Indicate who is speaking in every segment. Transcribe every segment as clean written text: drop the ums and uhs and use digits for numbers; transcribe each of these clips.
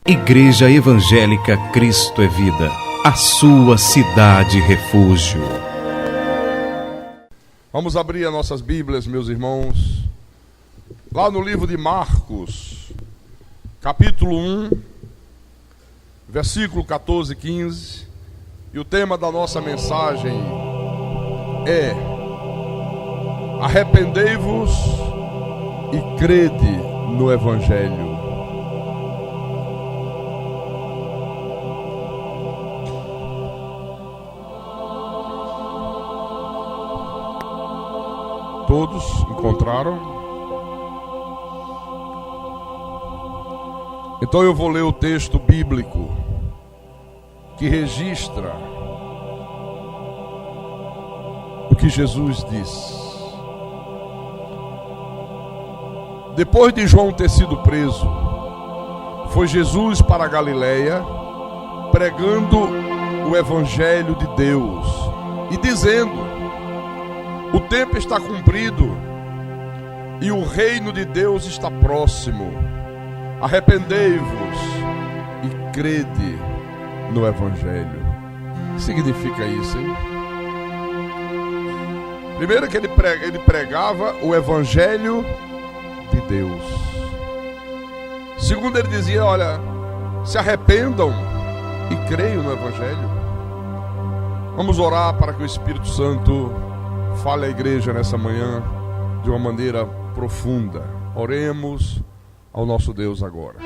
Speaker 1: Igreja Evangélica Cristo é Vida, a sua cidade refúgio.
Speaker 2: Vamos abrir as nossas Bíblias, meus irmãos, lá no livro de Marcos, capítulo 1, versículo 14 e 15, e o tema da nossa mensagem é: arrependei-vos e crede no Evangelho. Todos encontraram? Então eu vou ler o texto bíblico que registra o que Jesus disse. Depois de João ter sido preso, foi Jesus para a Galileia, pregando o Evangelho de Deus e dizendo: o tempo está cumprido e o reino de Deus está próximo. Arrependei-vos e crede no Evangelho. O que significa isso, hein? Primeiro que ele pregava o Evangelho de Deus. Segundo, ele dizia: olha, se arrependam e creiam no Evangelho. Vamos orar para que o Espírito Santo fale à igreja nessa manhã de uma maneira profunda. Oremos ao nosso Deus agora.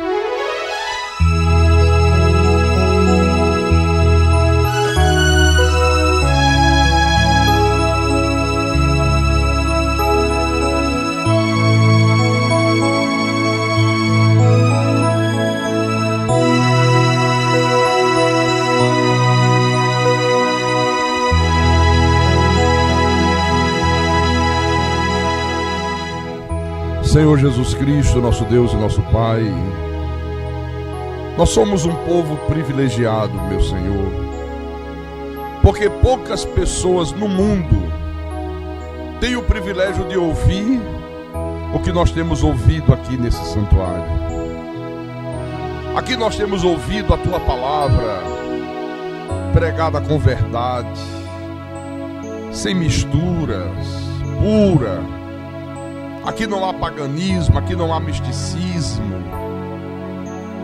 Speaker 2: Senhor Jesus Cristo, nosso Deus e nosso Pai, nós somos um povo privilegiado, meu Senhor, porque poucas pessoas no mundo têm o privilégio de ouvir o que nós temos ouvido aqui nesse santuário. Aqui nós temos ouvido a Tua palavra pregada com verdade, sem misturas, pura. Aqui não há paganismo, aqui não há misticismo,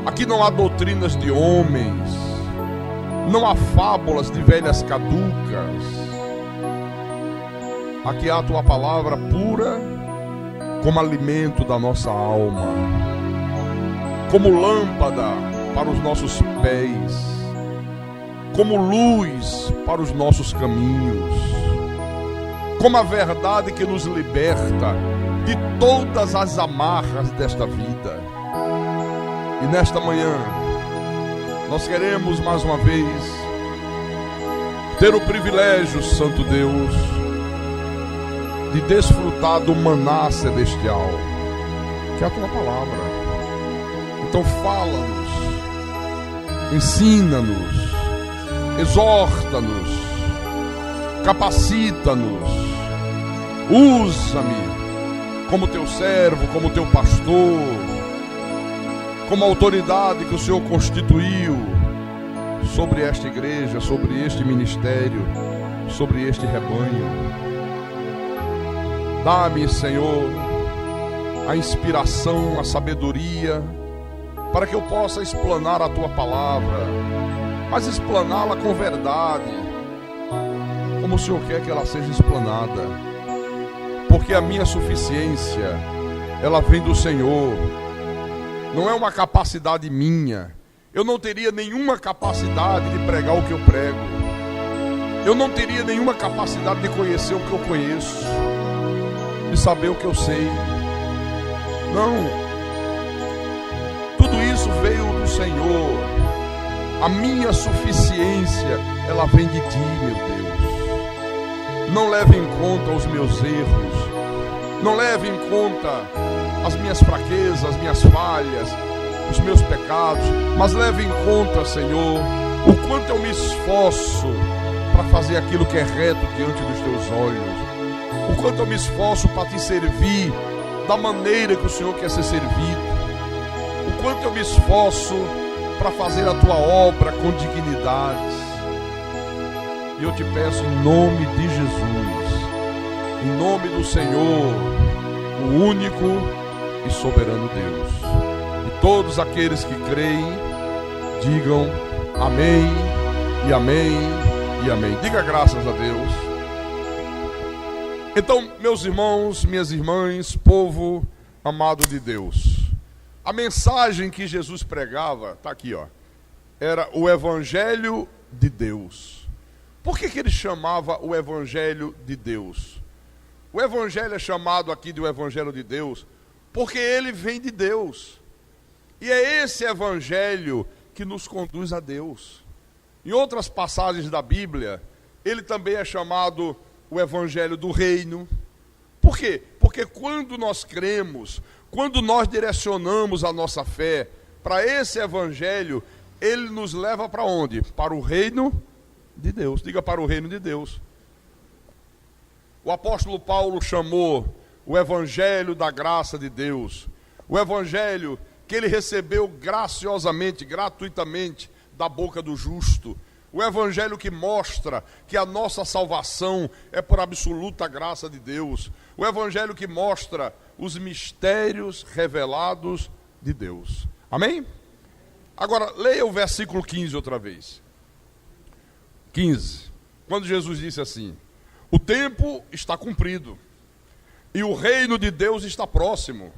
Speaker 2: aqui não há doutrinas de homens, não há fábulas de velhas caducas. Aqui há a Tua palavra pura, como alimento da nossa alma, como lâmpada para os nossos pés, como luz para os nossos caminhos, como a verdade que nos liberta de todas as amarras desta vida. E nesta manhã nós queremos mais uma vez ter o privilégio, Santo Deus, de desfrutar do maná celestial, que é a Tua palavra. Então fala-nos, ensina-nos, exorta-nos, capacita-nos, usa-me como Teu servo, como Teu pastor, como autoridade que o Senhor constituiu sobre esta igreja, sobre este ministério, sobre este rebanho. Dá-me, Senhor, a inspiração, a sabedoria, para que eu possa explanar a Tua palavra, mas explaná-la com verdade, como o Senhor quer que ela seja explanada. Porque a minha suficiência, ela vem do Senhor, não é uma capacidade minha. Eu não teria nenhuma capacidade de pregar o que eu prego, eu não teria nenhuma capacidade de conhecer o que eu conheço, de saber o que eu sei. Não, tudo isso veio do Senhor. A minha suficiência, ela vem de Ti, meu Deus. Não leve em conta os meus erros, não leve em conta as minhas fraquezas, as minhas falhas, os meus pecados, mas leve em conta, Senhor, o quanto eu me esforço para fazer aquilo que é reto diante dos Teus olhos, o quanto eu me esforço para Te servir da maneira que o Senhor quer ser servido, o quanto eu me esforço para fazer a tua obra com dignidade. E eu te peço em nome de Jesus, em nome do Senhor, o único e soberano Deus. E todos aqueles que creem, digam amém, e amém, e amém. Diga graças a Deus. Então, meus irmãos, minhas irmãs, povo amado de Deus, a mensagem que Jesus pregava, está aqui, ó, era o Evangelho de Deus. Por que ele chamava o Evangelho de Deus? O Evangelho é chamado aqui de o Evangelho de Deus porque ele vem de Deus. E é esse Evangelho que nos conduz a Deus. Em outras passagens da Bíblia, ele também é chamado o Evangelho do Reino. Por quê? Porque quando nós cremos, quando nós direcionamos a nossa fé para esse Evangelho, ele nos leva para onde? Para o reino de Deus. Diga, para o reino de Deus. O apóstolo Paulo chamou o Evangelho da graça de Deus, o Evangelho que ele recebeu graciosamente, gratuitamente, da boca do justo, o Evangelho que mostra que a nossa salvação é por absoluta graça de Deus, o Evangelho que mostra os mistérios revelados de Deus. Amém? Agora, leia o versículo 15 outra vez. 15, quando Jesus disse assim: o tempo está cumprido e o reino de Deus está próximo.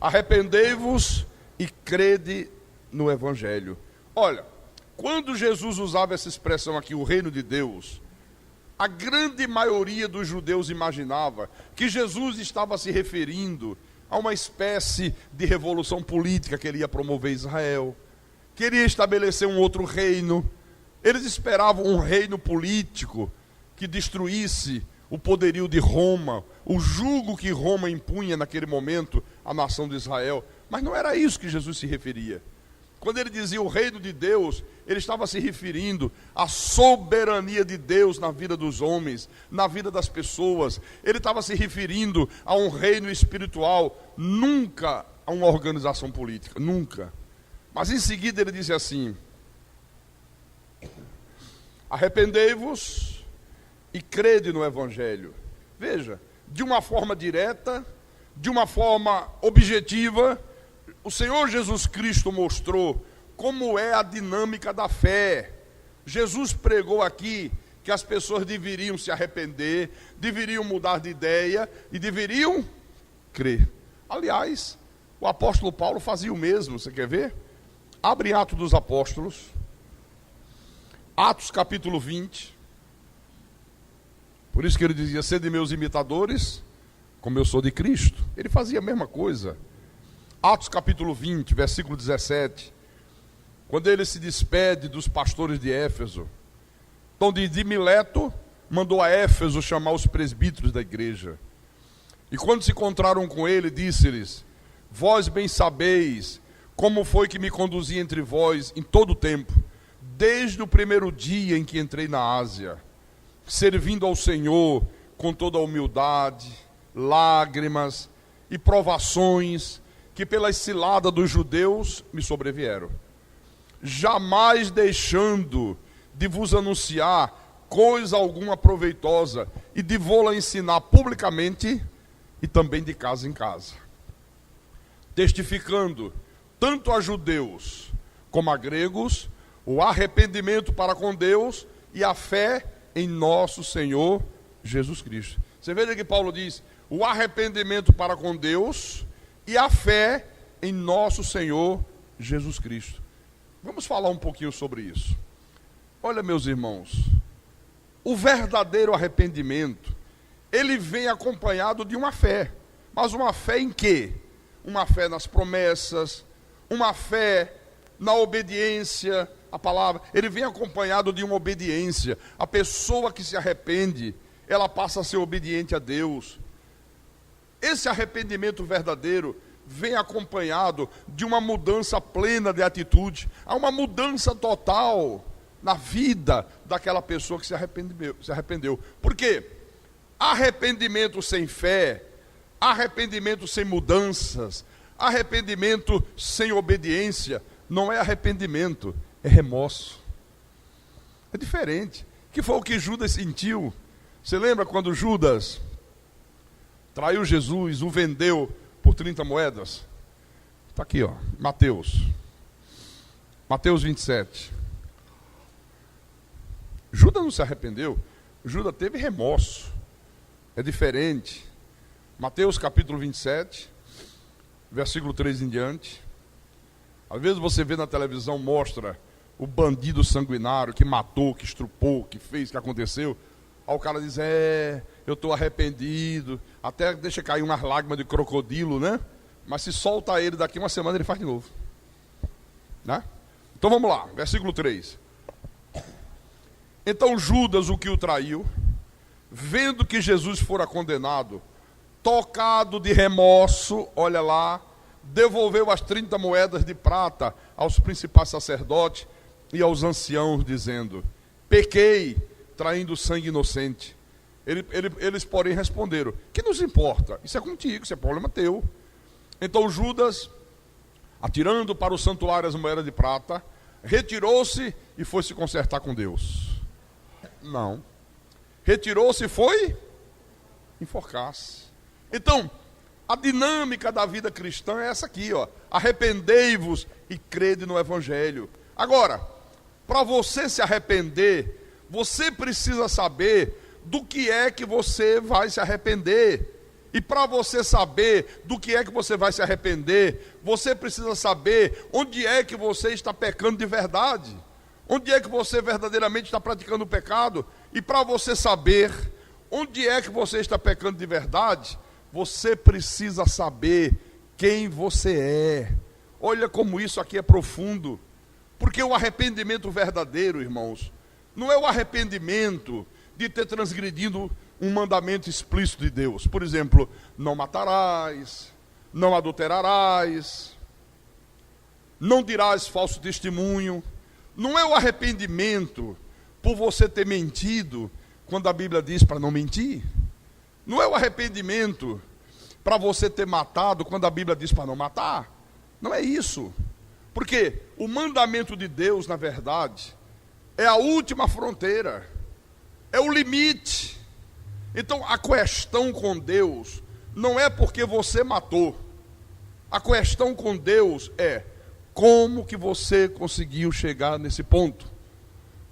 Speaker 2: Arrependei-vos e crede no Evangelho. Olha, quando Jesus usava essa expressão aqui, o reino de Deus, a grande maioria dos judeus imaginava que Jesus estava se referindo a uma espécie de revolução política que ele ia promover em Israel, queria estabelecer um outro reino. Eles esperavam um reino político que destruísse o poderio de Roma, o jugo que Roma impunha naquele momento à nação de Israel. Mas não era isso que Jesus se referia. Quando ele dizia o reino de Deus, ele estava se referindo à soberania de Deus na vida dos homens, na vida das pessoas. Ele estava se referindo a um reino espiritual, nunca a uma organização política, nunca. Mas em seguida ele disse assim: arrependei-vos e crede no Evangelho. Veja, de uma forma direta, de uma forma objetiva, o Senhor Jesus Cristo mostrou como é a dinâmica da fé. Jesus pregou aqui que as pessoas deveriam se arrepender, deveriam mudar de ideia e deveriam crer. Aliás, o apóstolo Paulo fazia o mesmo, você quer ver? Abre em Atos dos Apóstolos, Atos capítulo 20. Por isso que ele dizia: sede meus imitadores, como eu sou de Cristo. Ele fazia a mesma coisa. Atos capítulo 20, versículo 17. Quando ele se despede dos pastores de Éfeso. Então de Mileto, mandou a Éfeso chamar os presbíteros da igreja. E quando se encontraram com ele, disse-lhes: vós bem sabeis como foi que me conduzi entre vós em todo o tempo, desde o primeiro dia em que entrei na Ásia, servindo ao Senhor com toda a humildade, lágrimas e provações que pela cilada dos judeus me sobrevieram, jamais deixando de vos anunciar coisa alguma proveitosa e de vô-la ensinar publicamente e também de casa em casa, testificando tanto a judeus como a gregos o arrependimento para com Deus e a fé em nosso Senhor Jesus Cristo. Você veja que Paulo diz: o arrependimento para com Deus e a fé em nosso Senhor Jesus Cristo. Vamos falar um pouquinho sobre isso. Olha, meus irmãos, o verdadeiro arrependimento, ele vem acompanhado de uma fé. Mas uma fé em quê? Uma fé nas promessas, uma fé na obediência à palavra. Ele vem acompanhado de uma obediência. A pessoa que se arrepende, ela passa a ser obediente a Deus. Esse arrependimento verdadeiro vem acompanhado de uma mudança plena de atitude. Há uma mudança total na vida daquela pessoa que se arrependeu. Por quê? Arrependimento sem fé, arrependimento sem mudanças, arrependimento sem obediência, não é arrependimento, é remorso. É diferente. Que foi o que Judas sentiu. Você lembra quando Judas traiu Jesus, o vendeu por 30 moedas? Está aqui, ó, Mateus 27. Judas não se arrependeu, Judas teve remorso. É diferente. Mateus capítulo 27, versículo 3 em diante. Às vezes você vê na televisão, mostra o bandido sanguinário que matou, que estrupou, que fez, que aconteceu. Aí o cara diz, eu estou arrependido, até deixa cair umas lágrimas de crocodilo, né? Mas se solta ele daqui uma semana, ele faz de novo. Né? Então vamos lá, versículo 3. Então Judas, o que o traiu, vendo que Jesus fora condenado, tocado de remorso, olha lá, devolveu as 30 moedas de prata aos principais sacerdotes e aos anciãos, dizendo, pequei, traindo sangue inocente. Eles, porém, responderam, que nos importa? Isso é contigo, isso é problema teu. Então Judas, atirando para o santuário as moedas de prata, retirou-se e foi se consertar com Deus. Não. Retirou-se e foi enforcar-se. Então, a dinâmica da vida cristã é essa aqui, ó. Arrependei-vos e crede no Evangelho. Agora, para você se arrepender, você precisa saber do que é que você vai se arrepender. E para você saber do que é que você vai se arrepender, você precisa saber onde é que você está pecando de verdade. Onde é que você verdadeiramente está praticando o pecado. E para você saber onde é que você está pecando de verdade, você precisa saber quem você é. Olha como isso aqui é profundo. Porque o arrependimento verdadeiro, irmãos, não é o arrependimento de ter transgredido um mandamento explícito de Deus. Por exemplo, não matarás, não adulterarás, não dirás falso testemunho. Não é o arrependimento por você ter mentido, quando a Bíblia diz para não mentir. Não é o arrependimento para você ter matado, quando a Bíblia diz para não matar. Não é isso. Porque o mandamento de Deus, na verdade, é a última fronteira, é o limite. Então, a questão com Deus não é porque você matou. A questão com Deus é como que você conseguiu chegar nesse ponto.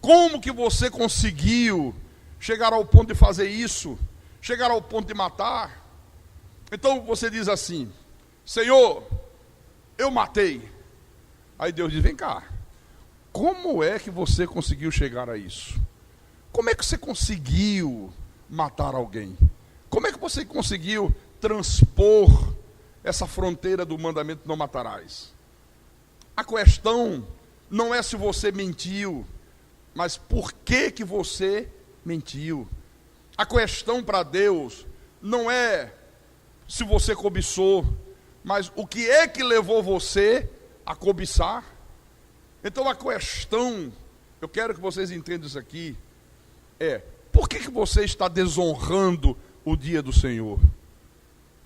Speaker 2: Como que você conseguiu chegar ao ponto de fazer isso? Chegar ao ponto de matar? Então, você diz assim, Senhor, eu matei. Aí Deus diz, vem cá, como é que você conseguiu chegar a isso? Como é que você conseguiu matar alguém? Como é que você conseguiu transpor essa fronteira do mandamento não matarás? A questão não é se você mentiu, mas por que você mentiu. A questão para Deus não é se você cobiçou, mas o que é que levou você a cobiçar. Então a questão, eu quero que vocês entendam isso aqui, é, por que você está desonrando o dia do Senhor?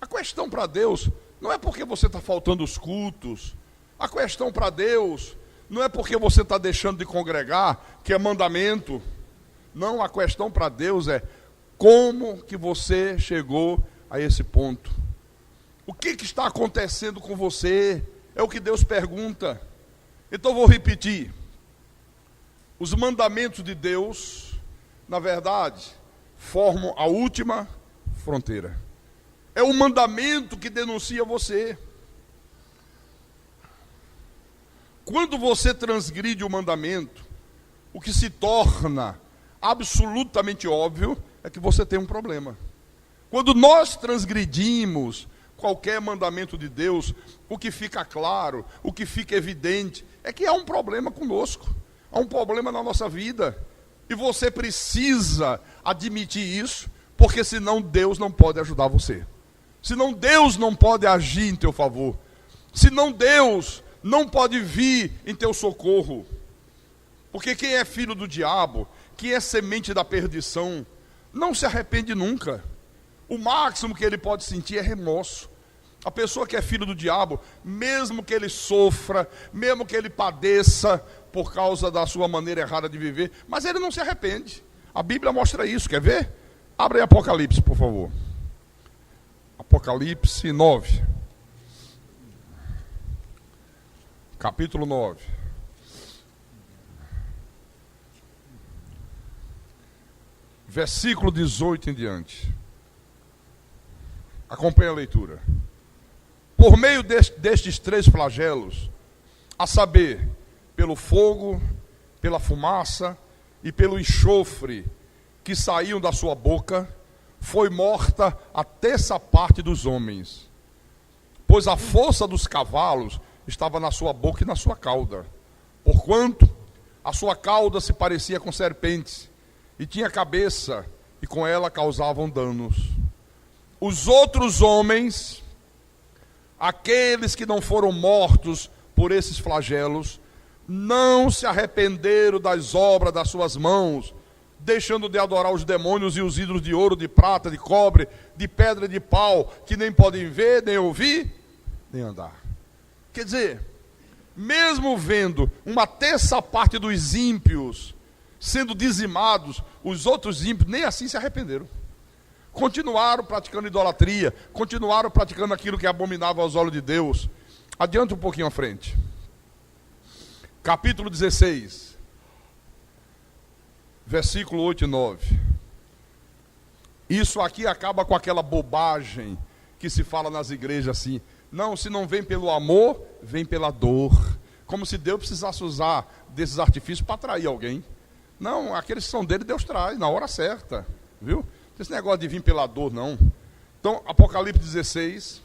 Speaker 2: A questão para Deus não é porque você está faltando os cultos. A questão para Deus não é porque você está deixando de congregar, que é mandamento. Não, a questão para Deus é como que você chegou a esse ponto. O que está acontecendo com você? É o que Deus pergunta. Então vou repetir. Os mandamentos de Deus, na verdade, formam a última fronteira. É o mandamento que denuncia você. Quando você transgride o mandamento, o que se torna absolutamente óbvio é que você tem um problema. Quando nós transgredimos qualquer mandamento de Deus, o que fica claro, o que fica evidente, é que há um problema conosco, há um problema na nossa vida. E você precisa admitir isso, porque senão Deus não pode ajudar você. Senão Deus não pode agir em teu favor. Senão Deus não pode vir em teu socorro. Porque quem é filho do diabo, quem é semente da perdição, não se arrepende nunca. O máximo que ele pode sentir é remorso. A pessoa que é filho do diabo, mesmo que ele sofra, mesmo que ele padeça por causa da sua maneira errada de viver, mas ele não se arrepende. A Bíblia mostra isso, quer ver? Abre aí Apocalipse, por favor. Apocalipse 9. Capítulo 9. Versículo 18 em diante. Acompanhe a leitura. Por meio destes 3 flagelos, a saber, pelo fogo, pela fumaça e pelo enxofre que saíam da sua boca, foi morta a terça parte dos homens. Pois a força dos cavalos estava na sua boca e na sua cauda, porquanto a sua cauda se parecia com serpentes, e tinha cabeça, e com ela causavam danos. Os outros homens, aqueles que não foram mortos por esses flagelos, não se arrependeram das obras das suas mãos, deixando de adorar os demônios e os ídolos de ouro, de prata, de cobre, de pedra e de pau, que nem podem ver, nem ouvir, nem andar. Quer dizer, mesmo vendo uma terça parte dos ímpios sendo dizimados, os outros ímpios nem assim se arrependeram. Continuaram praticando idolatria, continuaram praticando aquilo que é abominável aos olhos de Deus. Adianta um pouquinho à frente. Capítulo 16, versículo 8 e 9. Isso aqui acaba com aquela bobagem que se fala nas igrejas assim: não, se não vem pelo amor, vem pela dor. Como se Deus precisasse usar desses artifícios para atrair alguém. Não, aqueles que são dele, Deus traz na hora certa, viu? Esse negócio de vir pela dor, não. Então, Apocalipse 16,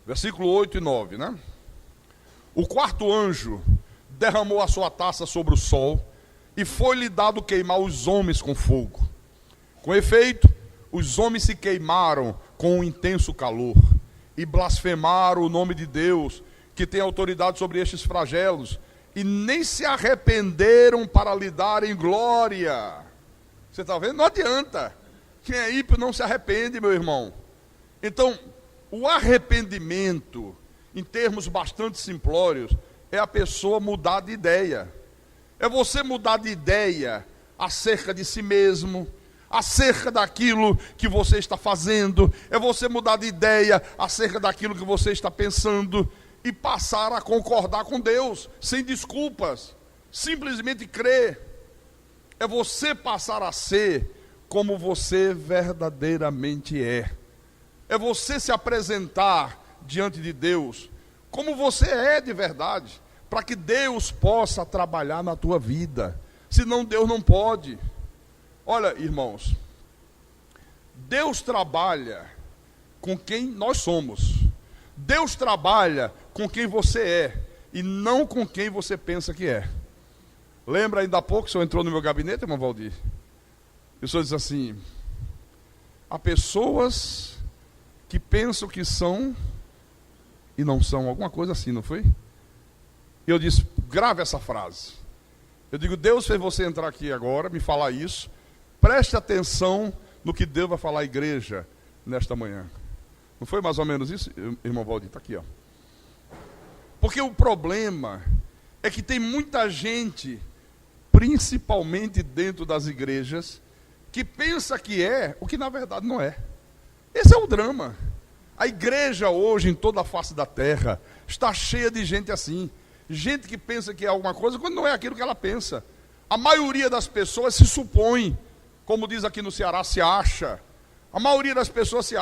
Speaker 2: versículo 8 e 9, né? O quarto anjo derramou a sua taça sobre o sol, e foi-lhe dado queimar os homens com fogo. Com efeito, os homens se queimaram com um intenso calor, e blasfemaram o nome de Deus, que tem autoridade sobre estes flagelos, e nem se arrependeram para lhe darem glória. Você está vendo? Não adianta. Quem é ímpio não se arrepende, meu irmão. Então, o arrependimento, em termos bastante simplórios, é a pessoa mudar de ideia. É você mudar de ideia acerca de si mesmo, acerca daquilo que você está fazendo. É você mudar de ideia acerca daquilo que você está pensando e passar a concordar com Deus, sem desculpas. Simplesmente crer. É você passar a ser como você verdadeiramente é. É você se apresentar diante de Deus como você é de verdade, para que Deus possa trabalhar na tua vida. Senão Deus não pode. Olha, irmãos, Deus trabalha com quem nós somos. Deus trabalha com quem você é e não com quem você pensa que é. Lembra ainda há pouco, o senhor entrou no meu gabinete, irmão Valdir? E o senhor diz assim: há pessoas que pensam que são e não são, alguma coisa assim, não foi? E eu disse, grave essa frase. Eu digo, Deus fez você entrar aqui agora, me falar isso. Preste atenção no que Deus vai falar à igreja nesta manhã. Não foi mais ou menos isso, irmão Valdir? Está aqui, ó. Porque o problema é que tem muita gente, principalmente dentro das igrejas, que pensa que é o que na verdade não é. Esse é o drama. A igreja hoje, em toda a face da terra, está cheia de gente assim. Gente que pensa que é alguma coisa quando não é aquilo que ela pensa. A maioria das pessoas se supõe, como diz aqui no Ceará, se acha. A maioria das pessoas se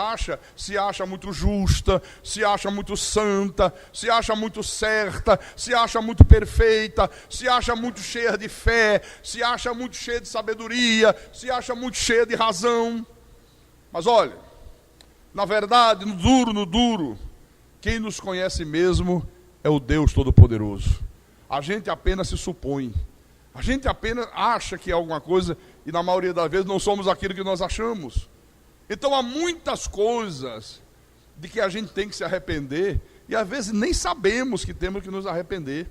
Speaker 2: acha muito justa, se acha muito santa, se acha muito certa, se acha muito perfeita, se acha muito cheia de fé, se acha muito cheia de sabedoria, se acha muito cheia de razão. Mas olha, na verdade, no duro, quem nos conhece mesmo é o Deus Todo-Poderoso. A gente apenas se supõe. A gente apenas acha que é alguma coisa e na maioria das vezes não somos aquilo que nós achamos. Então há muitas coisas de que a gente tem que se arrepender e às vezes nem sabemos que temos que nos arrepender.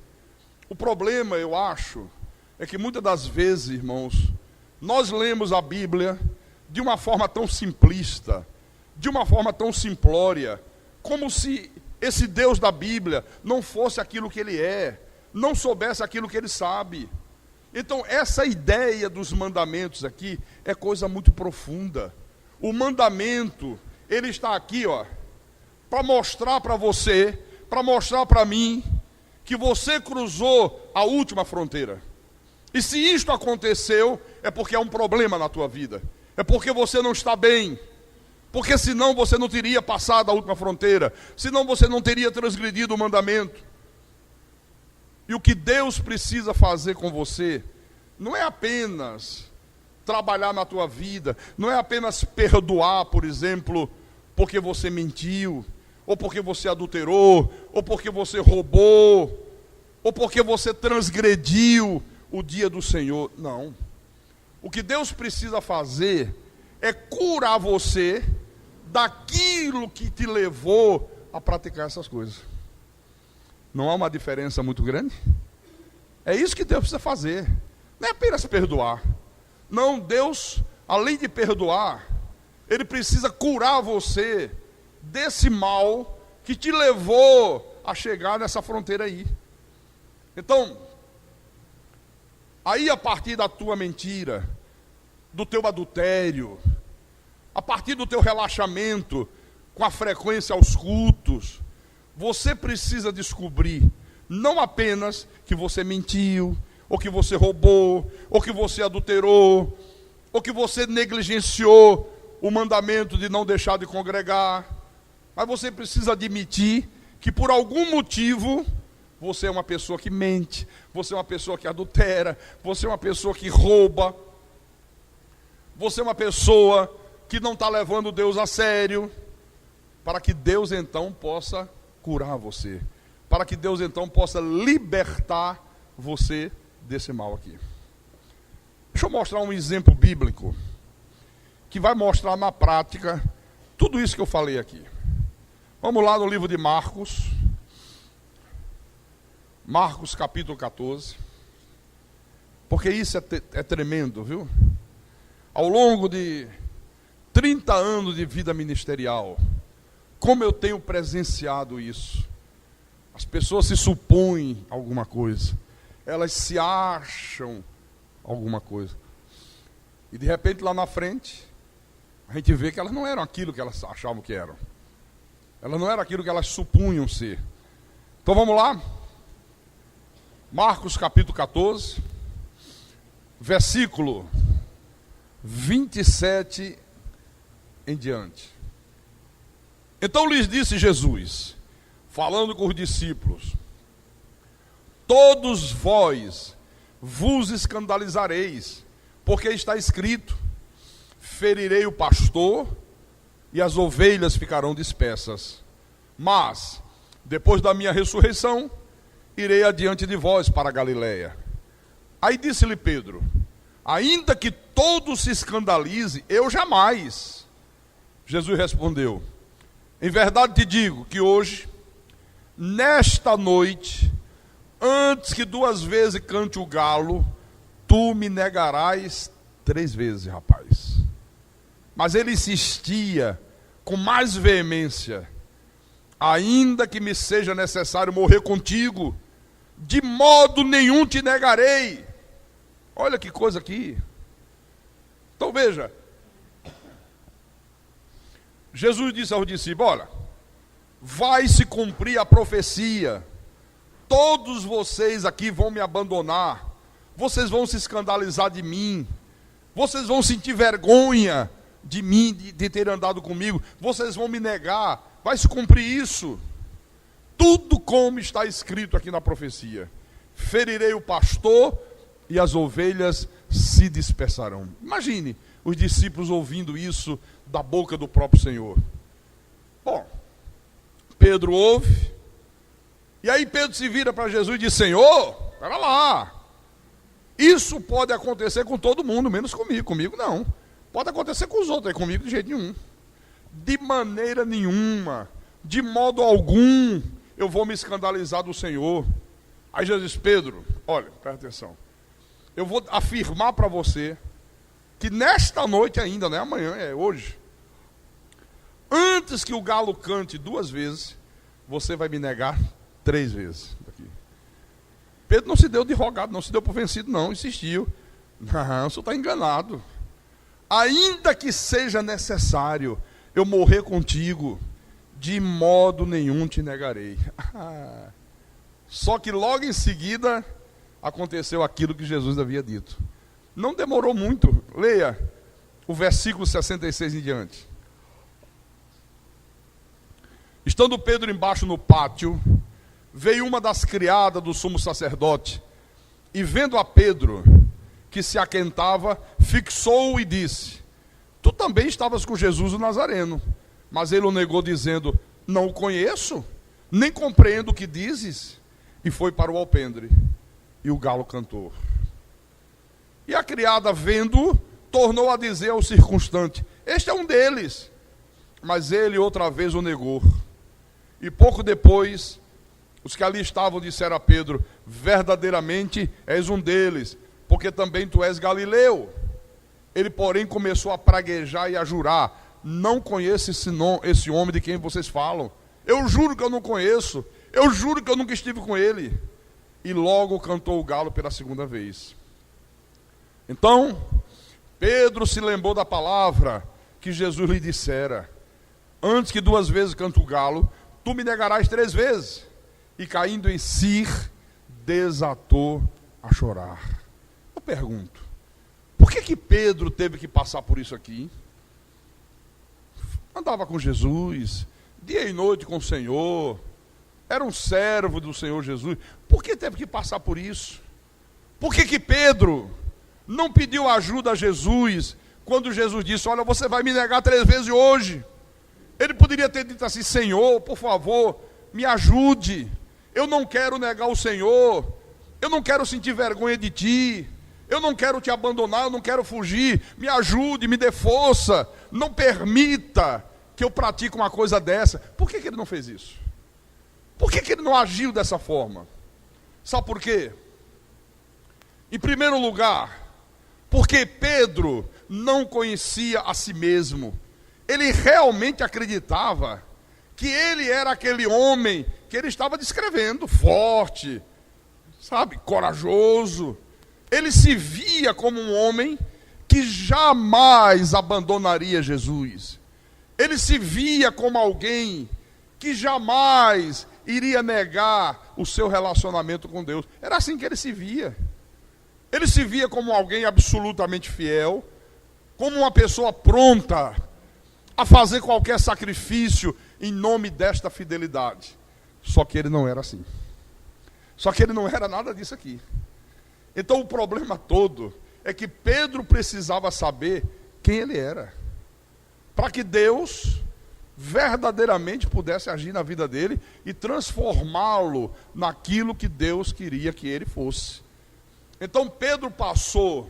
Speaker 2: O problema, eu acho, é que muitas das vezes, irmãos, nós lemos a Bíblia de uma forma tão simplista, de uma forma tão simplória, como se esse Deus da Bíblia não fosse aquilo que ele é, não soubesse aquilo que ele sabe. Então, essa ideia dos mandamentos aqui é coisa muito profunda. O mandamento, ele está aqui, para mostrar para você, para mostrar para mim, que você cruzou a última fronteira. E se isto aconteceu, é porque há um problema na tua vida. É porque você não está bem. Porque senão você não teria passado a última fronteira. Senão você não teria transgredido o mandamento. E o que Deus precisa fazer com você, não é apenas trabalhar na tua vida, não é apenas perdoar, por exemplo, porque você mentiu, ou porque você adulterou, ou porque você roubou, ou porque você transgrediu o dia do Senhor. Não. O que Deus precisa fazer é curar você daquilo que te levou a praticar essas coisas. Não há uma diferença muito grande? É isso que Deus precisa fazer. Não é apenas perdoar. Não, Deus, além de perdoar, Ele precisa curar você desse mal que te levou a chegar nessa fronteira aí. Então, aí a partir da tua mentira, do teu adultério, a partir do teu relaxamento com a frequência aos cultos, você precisa descobrir não apenas que você mentiu, ou que você roubou, ou que você adulterou, ou que você negligenciou o mandamento de não deixar de congregar, mas você precisa admitir que por algum motivo você é uma pessoa que mente, você é uma pessoa que adultera, você é uma pessoa que rouba, você é uma pessoa que não está levando Deus a sério, para que Deus então possa curar você, para que Deus então possa libertar você desse mal aqui. Deixa eu mostrar um exemplo bíblico, que vai mostrar na prática tudo isso que eu falei aqui. Vamos lá no livro de Marcos, Marcos capítulo 14, porque isso é tremendo, viu? Ao longo de 30 anos de vida ministerial, como eu tenho presenciado isso. As pessoas se supõem alguma coisa, elas se acham alguma coisa, e de repente lá na frente a gente vê que elas não eram aquilo que elas achavam que eram, elas não eram aquilo que elas supunham ser. Então vamos lá, Marcos capítulo 14, versículo 27 em diante. Então lhes disse Jesus, falando com os discípulos: todos vós vos escandalizareis, porque está escrito: ferirei o pastor e as ovelhas ficarão dispersas. Mas, depois da minha ressurreição, irei adiante de vós para a Galileia. Aí disse-lhe Pedro: ainda que todos se escandalize, eu jamais. Jesus respondeu: em verdade te digo que hoje, nesta noite, antes que 2 vezes cante o galo, tu me negarás 3 vezes, rapaz. Mas ele insistia com mais veemência: ainda que me seja necessário morrer contigo, de modo nenhum te negarei. Olha que coisa aqui. Então veja, Jesus disse aos discípulos: olha, vai se cumprir a profecia, todos vocês aqui vão me abandonar, vocês vão se escandalizar de mim, vocês vão sentir vergonha de mim, de ter andado comigo, vocês vão me negar, vai se cumprir isso, tudo como está escrito aqui na profecia: ferirei o pastor e as ovelhas se dispersarão. Imagine os discípulos ouvindo isso da boca do próprio Senhor. Bom, Pedro ouve, e aí Pedro se vira para Jesus e diz: Senhor, espera lá, isso pode acontecer com todo mundo, menos comigo não. Pode acontecer com os outros, é comigo de jeito nenhum. De maneira nenhuma, de modo algum, eu vou me escandalizar do Senhor. Aí Jesus diz: Pedro, olha, presta atenção, eu vou afirmar para você que nesta noite ainda, não é amanhã, é hoje, antes que o galo cante 2 vezes, você vai me negar 3 vezes. Pedro não se deu de rogado, não se deu por vencido, não, insistiu. Não, o senhor está enganado. Ainda que seja necessário eu morrer contigo, de modo nenhum te negarei. Só que logo em seguida aconteceu aquilo que Jesus havia dito. Não demorou muito. Leia o versículo 66 em diante. Estando Pedro embaixo no pátio, veio uma das criadas do sumo sacerdote, e vendo a Pedro, que se aquentava, fixou-o e disse: tu também estavas com Jesus o Nazareno. Mas ele o negou, dizendo: não o conheço, nem compreendo o que dizes. E foi para o alpendre, e o galo cantou. E a criada, vendo-o, tornou a dizer ao circunstante: este é um deles. Mas ele outra vez o negou. E pouco depois, os que ali estavam disseram a Pedro: verdadeiramente és um deles, porque também tu és galileu. Ele, porém, começou a praguejar e a jurar: não conheço esse homem de quem vocês falam. Eu juro que eu não conheço. Eu juro que eu nunca estive com ele. E logo cantou o galo pela 2ª vez. Então, Pedro se lembrou da palavra que Jesus lhe dissera: antes que 2 vezes cante o galo, tu me negarás 3 vezes. E caindo em si, desatou a chorar. Eu pergunto, por que Pedro teve que passar por isso aqui? Andava com Jesus, dia e noite com o Senhor, era um servo do Senhor Jesus. Por que teve que passar por isso? Por que Pedro não pediu ajuda a Jesus quando Jesus disse: olha, você vai me negar 3 vezes hoje? Ele poderia ter dito assim: Senhor, por favor, me ajude. Eu não quero negar o Senhor. Eu não quero sentir vergonha de ti. Eu não quero te abandonar, eu não quero fugir. Me ajude, me dê força. Não permita que eu pratique uma coisa dessa. Por que ele não fez isso? Por que ele não agiu dessa forma? Sabe por quê? Em primeiro lugar, porque Pedro não conhecia a si mesmo. Ele realmente acreditava que ele era aquele homem que ele estava descrevendo, forte, sabe, corajoso. Ele se via como um homem que jamais abandonaria Jesus. Ele se via como alguém que jamais iria negar o seu relacionamento com Deus. Era assim que ele se via. Ele se via como alguém absolutamente fiel, como uma pessoa pronta a fazer qualquer sacrifício em nome desta fidelidade. Só que ele não era assim. Só que ele não era nada disso aqui. Então o problema todo é que Pedro precisava saber quem ele era, para que Deus verdadeiramente pudesse agir na vida dele e transformá-lo naquilo que Deus queria que ele fosse. Então Pedro passou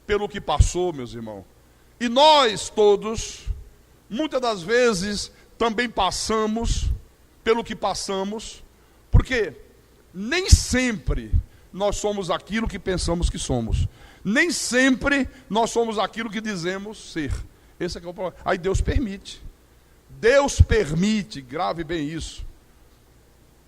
Speaker 2: pelo que passou, meus irmãos. E nós todos, muitas das vezes, também passamos pelo que passamos, porque nem sempre nós somos aquilo que pensamos que somos. Nem sempre nós somos aquilo que dizemos ser. Esse é que é o problema. Aí Deus permite. Deus permite, grave bem isso,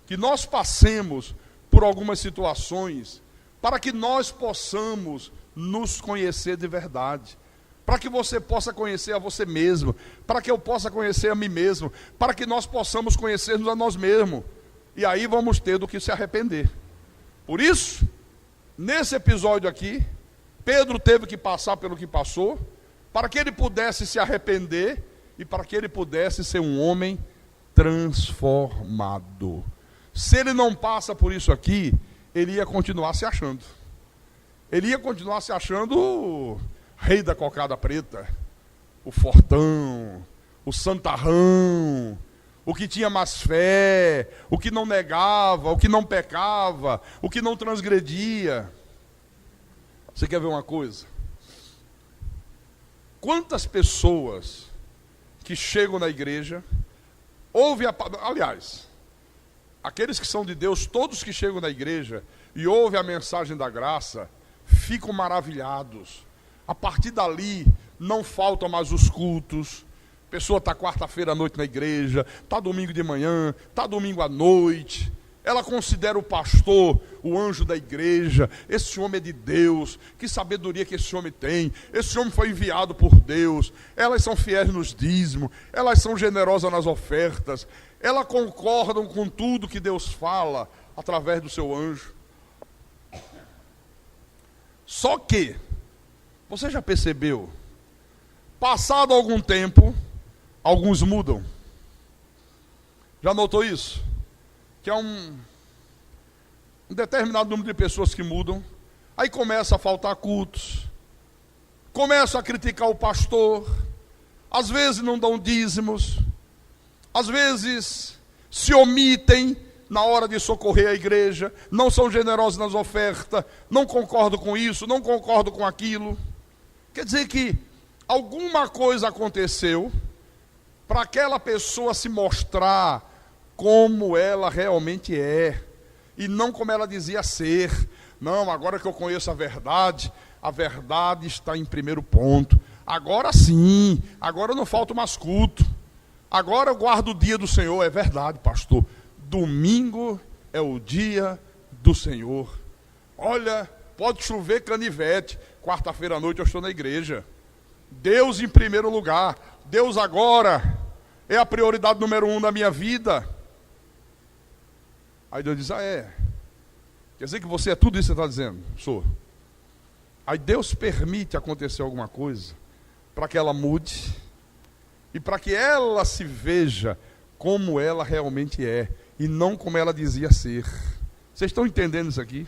Speaker 2: que nós passemos por algumas situações para que nós possamos nos conhecer de verdade. Para que você possa conhecer a você mesmo. Para que eu possa conhecer a mim mesmo. Para que nós possamos conhecermos a nós mesmos. E aí vamos ter do que se arrepender. Por isso, nesse episódio aqui, Pedro teve que passar pelo que passou, para que ele pudesse se arrepender e para que ele pudesse ser um homem transformado. Se ele não passa por isso aqui, ele ia continuar se achando. Ele ia continuar se achando o rei da cocada preta, o fortão, o santarrão, o que tinha mais fé, o que não negava, o que não pecava, o que não transgredia. Você quer ver uma coisa? Quantas pessoas que chegam na igreja, aliás, aqueles que são de Deus, todos que chegam na igreja e ouvem a mensagem da graça, ficam maravilhados. A partir dali, não faltam mais os cultos, pessoa está quarta-feira à noite na igreja, está domingo de manhã, está domingo à noite. Ela considera o pastor o anjo da igreja. Esse homem é de Deus. Que sabedoria que esse homem tem. Esse homem foi enviado por Deus. Elas são fiéis nos dízimos. Elas são generosas nas ofertas. Elas concordam com tudo que Deus fala através do seu anjo. Só que, você já percebeu, passado algum tempo, alguns mudam. Já notou isso? Que há um determinado número de pessoas que mudam, aí começa a faltar cultos, começa a criticar o pastor, às vezes não dão dízimos, às vezes se omitem na hora de socorrer a igreja, não são generosos nas ofertas, não concordam com isso, não concordam com aquilo. Quer dizer que alguma coisa aconteceu para aquela pessoa se mostrar como ela realmente é, e não como ela dizia ser. Não, agora que eu conheço a verdade está em primeiro ponto. Agora sim, agora não falta mais culto. Agora eu guardo o dia do Senhor. É verdade, pastor. Domingo é o dia do Senhor. Olha, pode chover canivete, quarta-feira à noite eu estou na igreja. Deus em primeiro lugar. Deus agora é a prioridade número 1 da minha vida. Aí Deus diz, quer dizer que você é tudo isso que você está dizendo? Sou. Aí Deus permite acontecer alguma coisa para que ela mude e para que ela se veja como ela realmente é e não como ela dizia ser. Vocês estão entendendo isso aqui?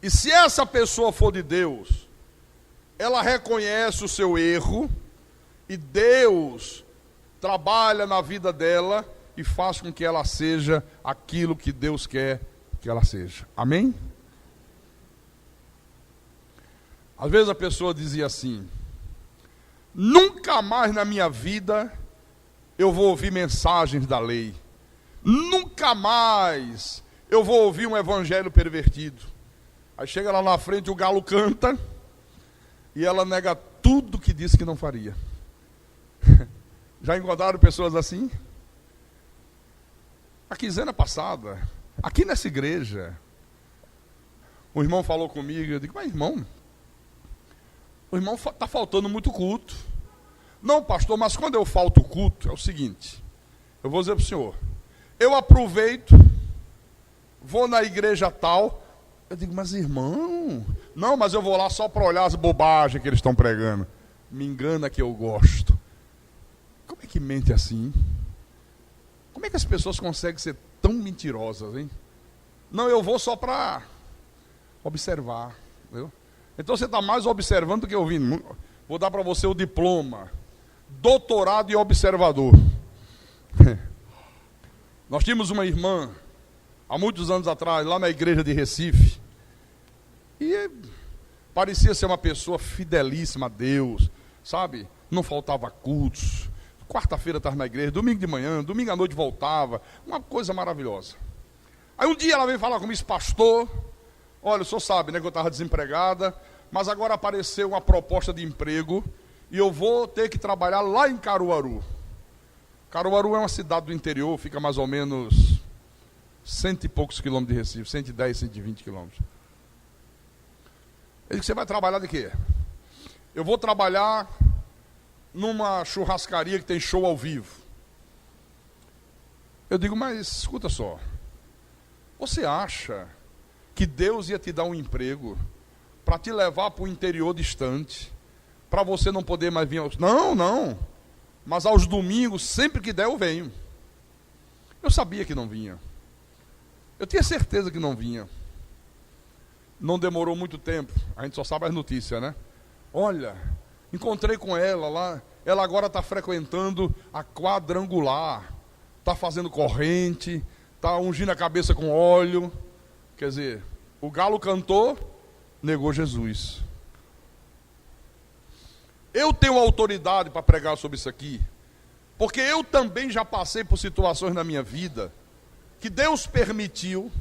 Speaker 2: E se essa pessoa for de Deus, ela reconhece o seu erro e Deus trabalha na vida dela e faz com que ela seja aquilo que Deus quer que ela seja. Amém? Às vezes a pessoa dizia assim: nunca mais na minha vida eu vou ouvir mensagens da lei. Nunca mais eu vou ouvir um evangelho pervertido. Aí chega lá na frente, o galo canta e ela nega tudo que disse que não faria. Já encontraram pessoas assim? A quinzena passada, aqui nessa igreja, o irmão falou comigo, eu digo, mas irmão, o irmão está faltando muito culto. Não, pastor, mas quando eu falto o culto, é o seguinte, eu vou dizer para o senhor, eu aproveito, vou na igreja tal, eu digo, mas irmão, não, mas eu vou lá só para olhar as bobagens que eles estão pregando. Me engana que eu gosto. Como é que mente assim? Como é que as pessoas conseguem ser tão mentirosas, hein? Não, eu vou só para observar. Entendeu? Então você está mais observando do que ouvindo. Vou dar para você o diploma. Doutorado em observador. Nós tínhamos uma irmã, há muitos anos atrás, lá na igreja de Recife. E parecia ser uma pessoa fidelíssima a Deus, sabe? Não faltava cultos. Quarta-feira estava na igreja, domingo de manhã, domingo à noite voltava. Uma coisa maravilhosa. Aí um dia ela veio falar comigo, pastor, olha, o senhor sabe, né, que eu estava desempregada, mas agora apareceu uma proposta de emprego e eu vou ter que trabalhar lá em Caruaru. Caruaru é uma cidade do interior, fica mais ou menos 100 e poucos quilômetros de Recife, 110, 120 quilômetros. Ele disse, você vai trabalhar de quê? Eu vou trabalhar numa churrascaria que tem show ao vivo. Eu digo, mas escuta só, você acha que Deus ia te dar um emprego para te levar para o interior distante, para você não poder mais vir aos... Não, mas aos domingos, sempre que der eu venho. Eu sabia que não vinha. Eu tinha certeza que não vinha. Não demorou muito tempo, a gente só sabe as notícias, né? Olha, encontrei com ela lá, ela agora está frequentando a quadrangular, está fazendo corrente, está ungindo a cabeça com óleo. Quer dizer, o galo cantou, negou Jesus. Eu tenho autoridade para pregar sobre isso aqui, porque eu também já passei por situações na minha vida que Deus permitiu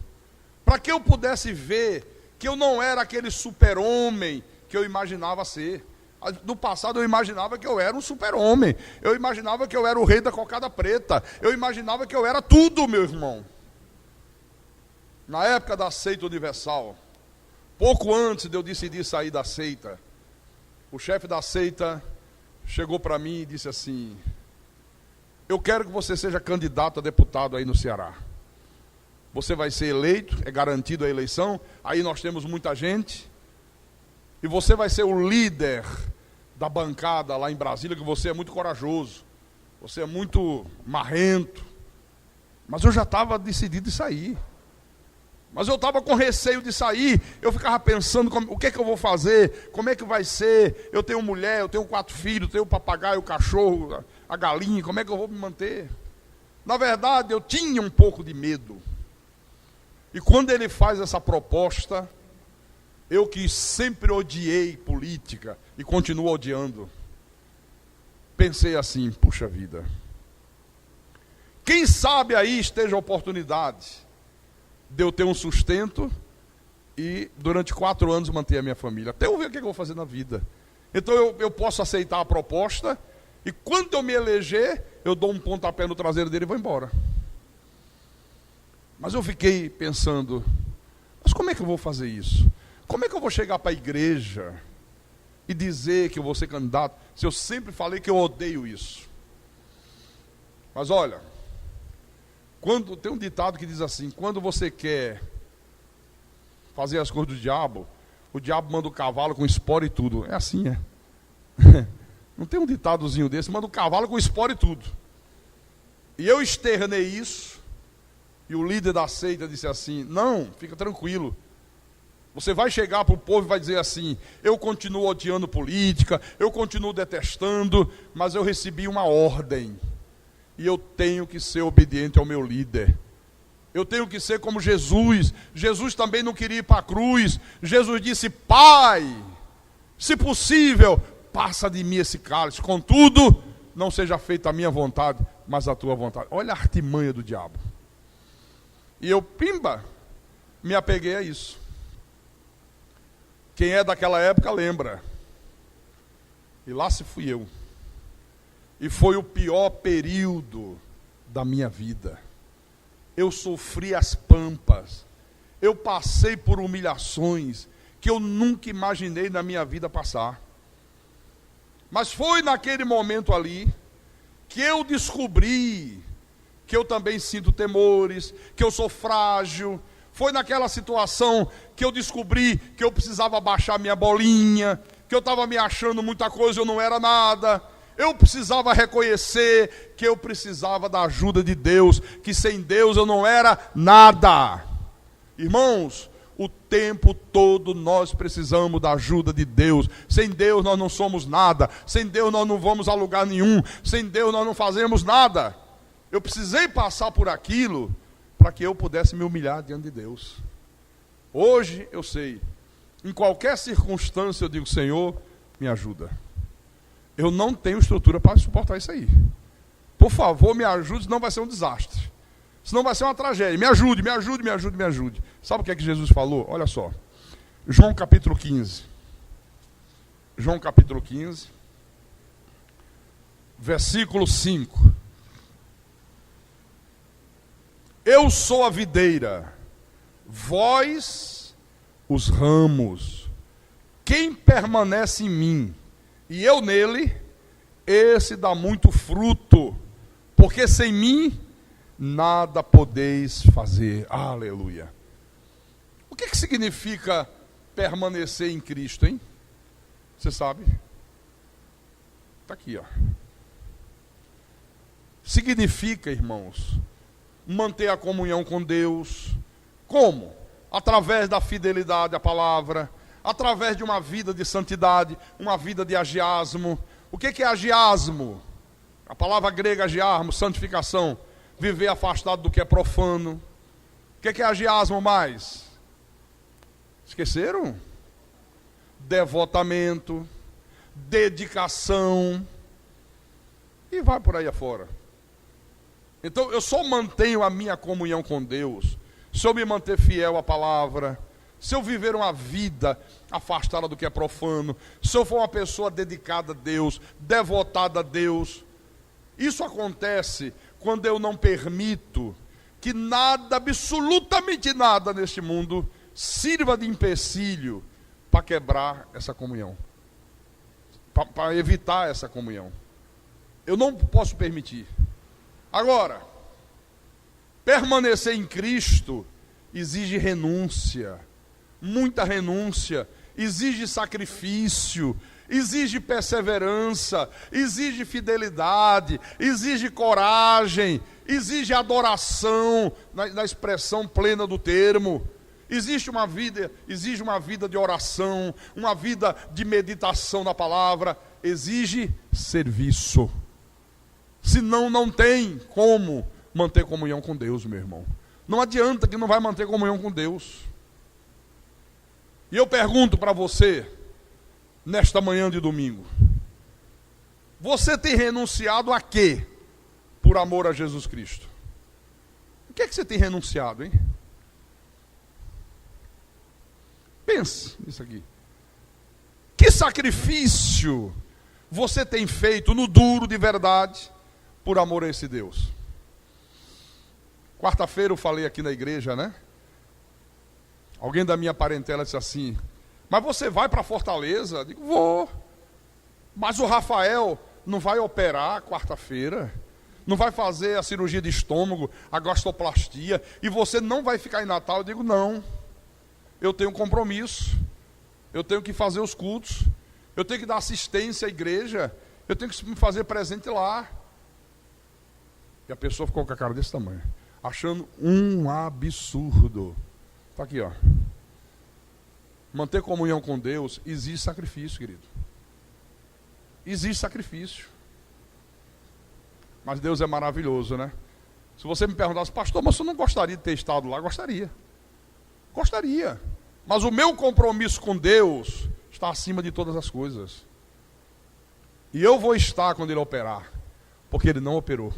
Speaker 2: para que eu pudesse ver que eu não era aquele super-homem que eu imaginava ser. No passado eu imaginava que eu era um super-homem. Eu imaginava que eu era o rei da cocada preta. Eu imaginava que eu era tudo, meu irmão. Na época da seita universal, pouco antes de eu decidir sair da seita, o chefe da seita chegou para mim e disse assim: eu quero que você seja candidato a deputado aí no Ceará. Você vai ser eleito, é garantido a eleição, aí nós temos muita gente, e você vai ser o líder da bancada lá em Brasília, que você é muito corajoso, você é muito marrento. Mas eu já estava decidido de sair. Mas eu estava com receio de sair, eu ficava pensando, o que é que eu vou fazer, como é que vai ser, eu tenho mulher, eu tenho 4 filhos, eu tenho o papagaio, o cachorro, a galinha, como é que eu vou me manter? Na verdade, eu tinha um pouco de medo. E quando ele faz essa proposta, eu que sempre odiei política e continuo odiando, pensei assim: puxa vida, quem sabe aí esteja a oportunidade de eu ter um sustento e durante 4 anos manter a minha família, até eu ver o que eu vou fazer na vida. Então eu posso aceitar a proposta, e quando eu me eleger, eu dou um pontapé no traseiro dele e vou embora. Mas eu fiquei pensando, mas como é que eu vou fazer isso? Como é que eu vou chegar para a igreja e dizer que eu vou ser candidato, se eu sempre falei que eu odeio isso? Mas olha, quando tem um ditado que diz assim: quando você quer fazer as coisas do diabo, o diabo manda o cavalo com espora e tudo. É assim, é. Não tem um ditadozinho desse, manda o cavalo com espora e tudo. E eu externei isso, e o líder da seita disse assim: não, fica tranquilo. Você vai chegar para o povo e vai dizer assim: eu continuo odiando política, eu continuo detestando, mas eu recebi uma ordem. E eu tenho que ser obediente ao meu líder. Eu tenho que ser como Jesus. Jesus também não queria ir para a cruz. Jesus disse: Pai, se possível, passa de mim esse cálice. Contudo, não seja feita a minha vontade, mas a tua vontade. Olha a artimanha do diabo. E eu, pimba, me apeguei a isso. Quem é daquela época lembra. E lá se fui eu. E foi o pior período da minha vida. Eu sofri as pampas. Eu passei por humilhações que eu nunca imaginei na minha vida passar. Mas foi naquele momento ali que eu descobri que eu também sinto temores, que eu sou frágil. Foi naquela situação que eu descobri que eu precisava baixar minha bolinha, que eu estava me achando muita coisa, eu não era nada. Eu precisava reconhecer que eu precisava da ajuda de Deus, que sem Deus eu não era nada. Irmãos, o tempo todo nós precisamos da ajuda de Deus. Sem Deus nós não somos nada. Sem Deus nós não vamos a lugar nenhum. Sem Deus nós não fazemos nada. Eu precisei passar por aquilo para que eu pudesse me humilhar diante de Deus. Hoje eu sei, em qualquer circunstância eu digo: Senhor, me ajuda. Eu não tenho estrutura para suportar isso aí. Por favor, me ajude, senão vai ser um desastre. Senão vai ser uma tragédia. Me ajude, me ajude, me ajude, me ajude. Sabe o que é que Jesus falou? Olha só. João capítulo 15. João capítulo 15. Versículo 5. Eu sou a videira, vós os ramos. Quem permanece em mim e eu nele, esse dá muito fruto, porque sem mim nada podeis fazer. Aleluia. O que significa permanecer em Cristo, hein? Você sabe? Está aqui, ó. Significa, irmãos, manter a comunhão com Deus. Como? Através da fidelidade à palavra, através de uma vida de santidade, uma vida de agiasmo. O que é agiasmo? A palavra grega agiasmo, santificação. Viver afastado do que é profano. O que é agiasmo mais? Esqueceram? Devotamento, dedicação, e vai por aí afora. Então eu só mantenho a minha comunhão com Deus se eu me manter fiel à palavra, se eu viver uma vida afastada do que é profano, se eu for uma pessoa dedicada a Deus, devotada a Deus, isso acontece quando eu não permito que nada, absolutamente nada neste mundo, sirva de empecilho para quebrar essa comunhão, para evitar essa comunhão. Eu não posso permitir. Agora, permanecer em Cristo exige renúncia, muita renúncia, exige sacrifício, exige perseverança, exige fidelidade, exige coragem, exige adoração, na expressão plena do termo. Exige uma vida de oração, uma vida de meditação na palavra, exige serviço. Senão não tem como manter comunhão com Deus, meu irmão. Não adianta que não vai manter comunhão com Deus. E eu pergunto para você, nesta manhã de domingo, você tem renunciado a quê? Por amor a Jesus Cristo. O que é que você tem renunciado, hein? Pense nisso aqui. Que sacrifício você tem feito no duro de verdade por amor a esse Deus? Quarta-feira eu falei aqui na igreja, né? Alguém da minha parentela disse assim: mas você vai para Fortaleza? Eu digo, vou. Mas o Rafael não vai operar quarta-feira? Não vai fazer a cirurgia de estômago, a gastroplastia, e você não vai ficar em Natal? Eu digo, não. Eu tenho compromisso. Eu tenho que fazer os cultos. Eu tenho que dar assistência à igreja. Eu tenho que me fazer presente lá. E a pessoa ficou com a cara desse tamanho, achando um absurdo. Está aqui, ó. Manter comunhão com Deus exige sacrifício, querido. Exige sacrifício. Mas Deus é maravilhoso, né? Se você me perguntasse, pastor, mas você não gostaria de ter estado lá? Gostaria. Gostaria. Mas o meu compromisso com Deus está acima de todas as coisas. E eu vou estar quando Ele operar, porque Ele não operou.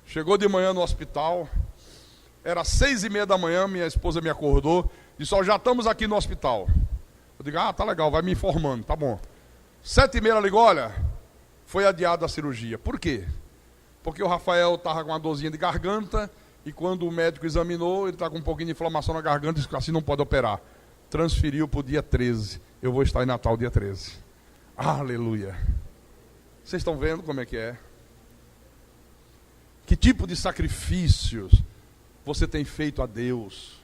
Speaker 2: Chegou de manhã no hospital, era 6:30 da manhã, minha esposa me acordou, disse, ó, já estamos aqui no hospital. Eu digo, tá legal, vai me informando, tá bom. 7:30 ela ligou, olha, foi adiada a cirurgia. Por quê? Porque o Rafael estava com uma dorzinha de garganta, e quando o médico examinou, ele está com um pouquinho de inflamação na garganta, e disse, assim não pode operar. Transferiu para o dia 13. Eu vou estar em Natal dia 13. Aleluia. Vocês estão vendo como é que é? Que tipo de sacrifícios você tem feito a Deus?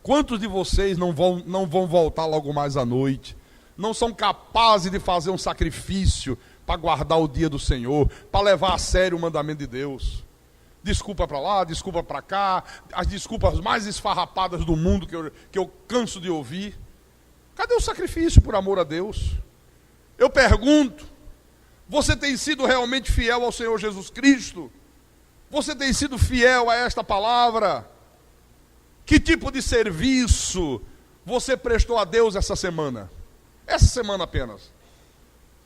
Speaker 2: Quantos de vocês não vão voltar logo mais à noite? Não são capazes de fazer um sacrifício para guardar o dia do Senhor, para levar a sério o mandamento de Deus? Desculpa para lá, desculpa para cá, as desculpas mais esfarrapadas do mundo que eu canso de ouvir. Cadê o sacrifício por amor a Deus? Eu pergunto, você tem sido realmente fiel ao Senhor Jesus Cristo? Você tem sido fiel a esta palavra? Que tipo de serviço você prestou a Deus essa semana? Essa semana apenas.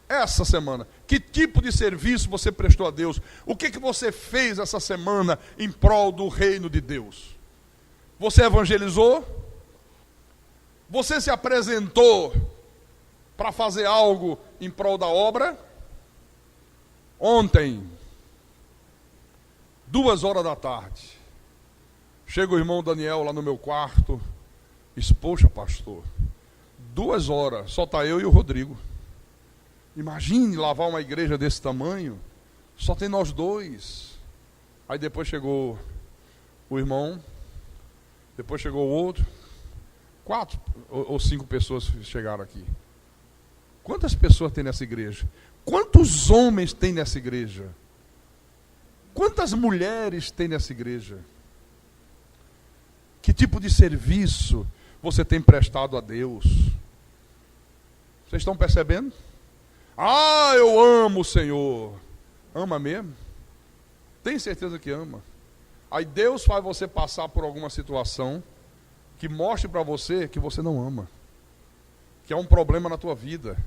Speaker 2: Essa semana. Que tipo de serviço você prestou a Deus? O que você fez essa semana em prol do reino de Deus? Você evangelizou? Você se apresentou para fazer algo em prol da obra? Ontem, 2h da tarde, chega o irmão Daniel lá no meu quarto, diz, poxa pastor, 2h, só está eu e o Rodrigo. Imagine lavar uma igreja desse tamanho, só tem nós dois. Aí depois chegou o irmão, depois chegou o outro, 4 ou 5 pessoas chegaram aqui. Quantas pessoas tem nessa igreja? Quantos homens tem nessa igreja? Quantas mulheres tem nessa igreja? Que tipo de serviço você tem prestado a Deus? Vocês estão percebendo? Ah, eu amo o Senhor. Ama mesmo? Tem certeza que ama? Aí Deus faz você passar por alguma situação que mostre para você que você não ama, que é um problema na tua vida,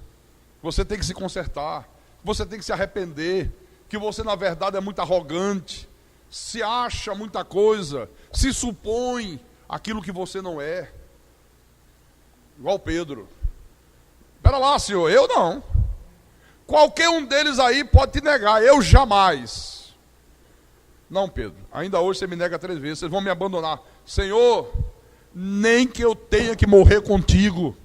Speaker 2: você tem que se consertar, você tem que se arrepender, que você na verdade é muito arrogante, se acha muita coisa, se supõe aquilo que você não é. Igual Pedro. Espera lá, Senhor, eu não. Qualquer um deles aí pode te negar, eu jamais. Não, Pedro, ainda hoje você me nega 3 vezes, vocês vão me abandonar. Senhor, nem que eu tenha que morrer contigo,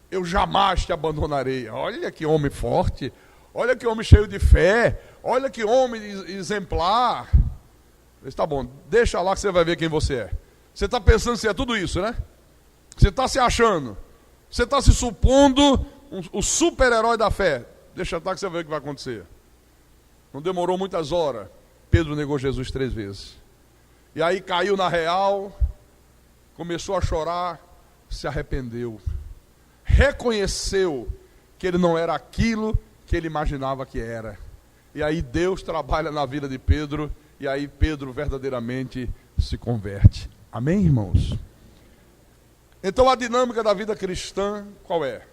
Speaker 2: eu jamais te abandonarei. Olha que homem forte, olha que homem cheio de fé, olha que homem exemplar. Está bom, deixa lá que você vai ver quem você é. Você está pensando que você é tudo isso, né? Você está se achando, você está se supondo o super-herói da fé. Deixa lá que você vai ver o que vai acontecer. Não demorou muitas horas, Pedro negou Jesus 3 vezes. E aí caiu na real, começou a chorar, se arrependeu. Reconheceu que ele não era aquilo que ele imaginava que era. E aí Deus trabalha na vida de Pedro, e aí Pedro verdadeiramente se converte. Amém, irmãos? Então a dinâmica da vida cristã, qual é?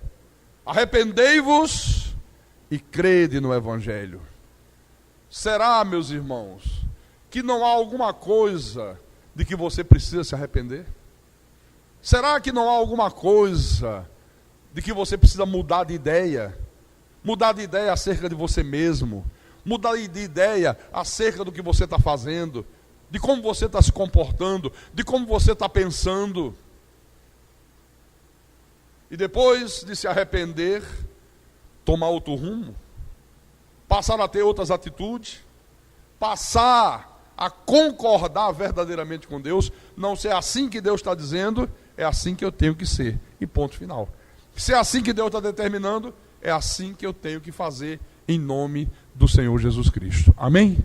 Speaker 2: Arrependei-vos e crede no Evangelho. Será, meus irmãos, que não há alguma coisa de que você precisa se arrepender? Será que não há alguma coisa de que você precisa mudar de ideia? Mudar de ideia acerca de você mesmo, mudar de ideia acerca do que você está fazendo, de como você está se comportando, de como você está pensando. E depois de se arrepender, tomar outro rumo, passar a ter outras atitudes, passar a concordar verdadeiramente com Deus. Não, se é assim que Deus está dizendo, é assim que eu tenho que ser, e ponto final. Se é assim que Deus está determinando, é assim que eu tenho que fazer, em nome do Senhor Jesus Cristo. Amém?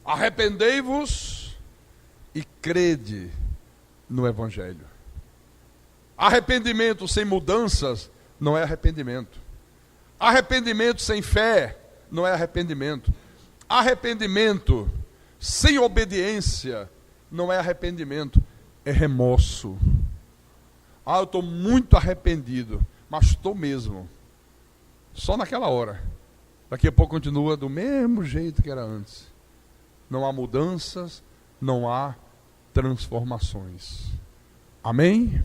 Speaker 2: Arrependei-vos e crede no Evangelho. Arrependimento sem mudanças não é arrependimento. Arrependimento sem fé não é arrependimento. Arrependimento sem obediência não é arrependimento, é remorso. Ah, eu estou muito arrependido, mas estou mesmo. Só naquela hora. Daqui a pouco continua do mesmo jeito que era antes. Não há mudanças, não há transformações. Amém?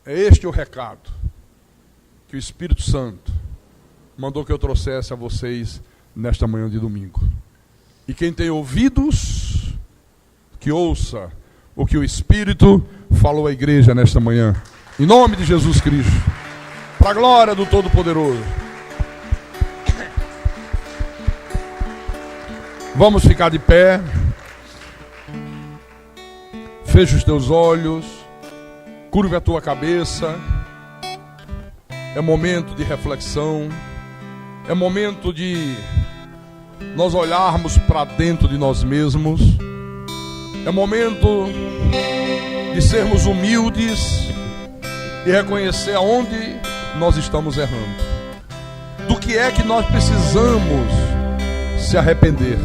Speaker 2: É este o recado que o Espírito Santo mandou que eu trouxesse a vocês nesta manhã de domingo. E quem tem ouvidos, que ouça o que o Espírito falou à igreja nesta manhã. Em nome de Jesus Cristo. Para a glória do Todo-Poderoso. Vamos ficar de pé. Feche os teus olhos. Curve a tua cabeça. É momento de reflexão. É momento de nós olharmos para dentro de nós mesmos. É momento de sermos humildes e reconhecer aonde nós estamos errando. Do que é que nós precisamos se arrepender.